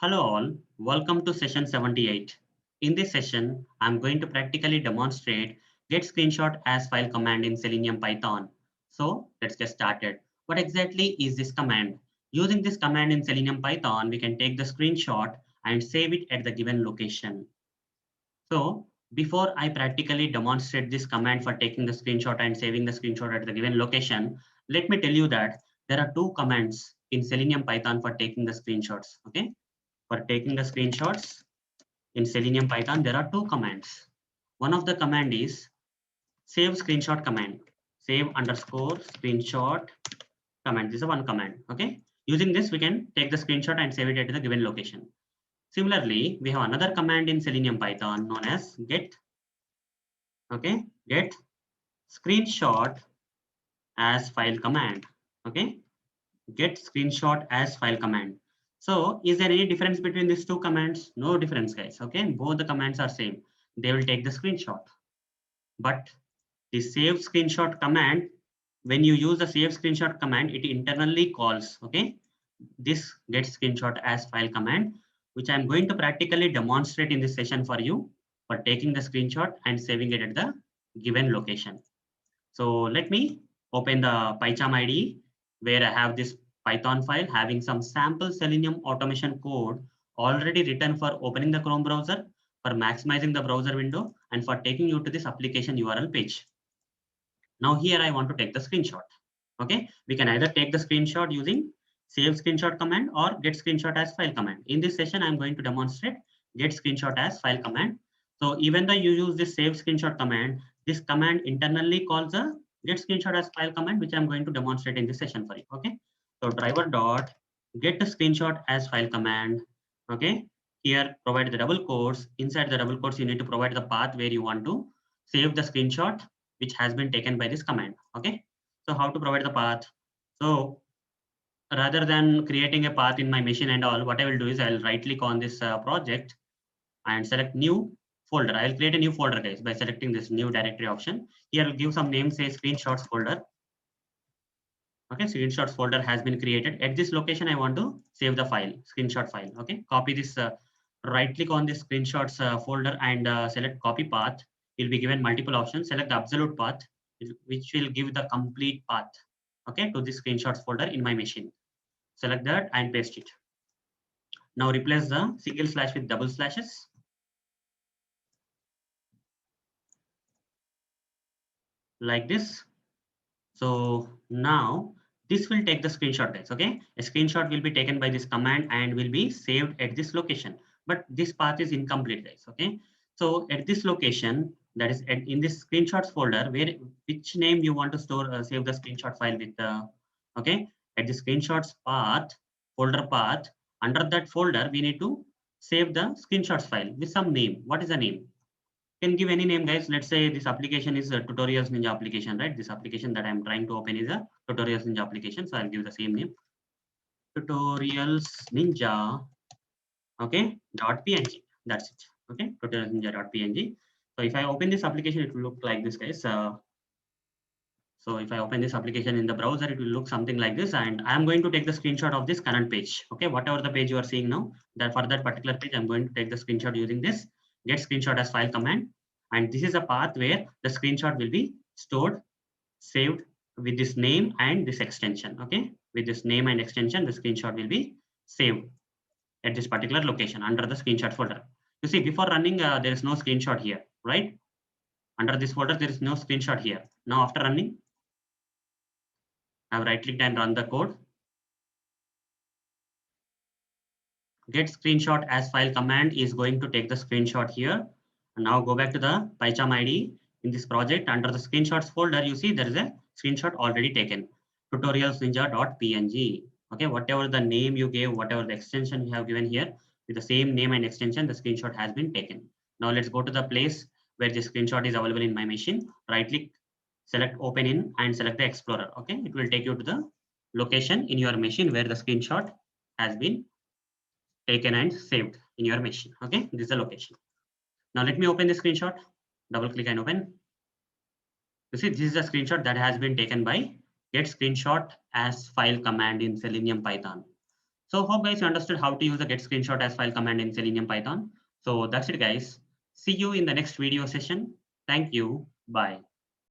Hello all, welcome to session 78. In this session, I'm going to practically demonstrate get screenshot as file command in Selenium Python. So let's get started. What exactly is this command? Using this command in Selenium Python, we can take the screenshot and save it at the given location. So before I practically demonstrate this command for taking the screenshot and saving the screenshot at the given location, let me tell you that there are two commands in Selenium Python for taking the screenshots. Okay, for taking the screenshots in Selenium Python, there are two commands. One of the command is save screenshot command, save underscore screenshot command. This is one command. Okay. Using this, we can take the screenshot and save it at the given location. Similarly, we have another command in Selenium Python known as get. Okay, get screenshot as file command. Okay, get screenshot as file command. So is there any difference between these two commands? No difference, guys. Okay, both the commands are same. They will take the screenshot. But the save screenshot command, when you use the save screenshot command, it internally calls, okay, this get screenshot as file command, which I'm going to practically demonstrate in this session for you for taking the screenshot and saving it at the given location. So let me open the PyCharm IDE where I have this Python file having some sample Selenium automation code already written for opening the Chrome browser, for maximizing the browser window, and for taking you to this application URL page. Now here I want to take the screenshot. Okay, we can either take the screenshot using save screenshot command or get screenshot as file command. In this session, I'm going to demonstrate get screenshot as file command. So even though you use this save screenshot command, this command internally calls a get screenshot as file command, which I'm going to demonstrate in this session for you. Okay, so driver dot get the screenshot as file command. Okay, here provide the double quotes. Inside the double quotes, you need to provide the path where you want to save the screenshot which has been taken by this command. Okay, so how to provide the path? So rather than creating a path in my machine and all, what I will do is I'll right click on this project and select new folder. I'll create a new folder, guys, by selecting this new directory option. Here I'll give some name, say screenshots folder. Okay, screenshots folder has been created. At this location, I want to save the file, screenshot file. Okay, copy this, right click on this screenshots folder and select copy path. You'll be given multiple options. Select the absolute path, which will give the complete path, okay, to this screenshots folder in my machine. Select that and paste it. Now replace the single slash with double slashes. Like this. So now this will take the screenshot, guys. Okay, a screenshot will be taken by this command and will be saved at this location. But this path is incomplete, guys. Okay, so at this location, that is in this screenshots folder, where which name you want to store save the screenshot file with. Okay, at the screenshots path folder path, under that folder we need to save the screenshots file with some name. What is the name? Can give any name, guys. Let's say this application is a tutorials ninja application, right? This application that I'm trying to open is a tutorials ninja application, so I'll give the same name, tutorials ninja. Okay, .png. That's it. Okay, tutorials ninja.png. So if I open this application, it will look like this, guys. So if I open this application in the browser, it will look something like this, and I'm going to take the screenshot of this current page. Okay, whatever the page you are seeing now, that for that particular page, I'm going to take the screenshot using this get screenshot as file command. And this is a path where the screenshot will be stored, saved with this name and this extension. Okay, with this name and extension, the screenshot will be saved at this particular location under the screenshot folder. You see, before running, there is no screenshot here, right? Under this folder, there is no screenshot here. Now after running, I've right clicked and run the code. Get screenshot as file command is going to take the screenshot here. And now go back to the PyCharm ID in this project. Under the screenshots folder, you see there is a screenshot already taken, tutorialsninja.png. Okay, whatever the name you gave, whatever the extension you have given here, with the same name and extension, the screenshot has been taken. Now let's go to the place where the screenshot is available in my machine. Right click, select open in and select the Explorer. Okay, it will take you to the location in your machine where the screenshot has been taken and saved in your machine. Okay, this is the location. Now let me open the screenshot. Double click and open. You see, this is a screenshot that has been taken by get screenshot as file command in Selenium Python. So hope guys you understood how to use the get screenshot as file command in Selenium Python. So that's it guys. See you in the next video session. Thank you. Bye.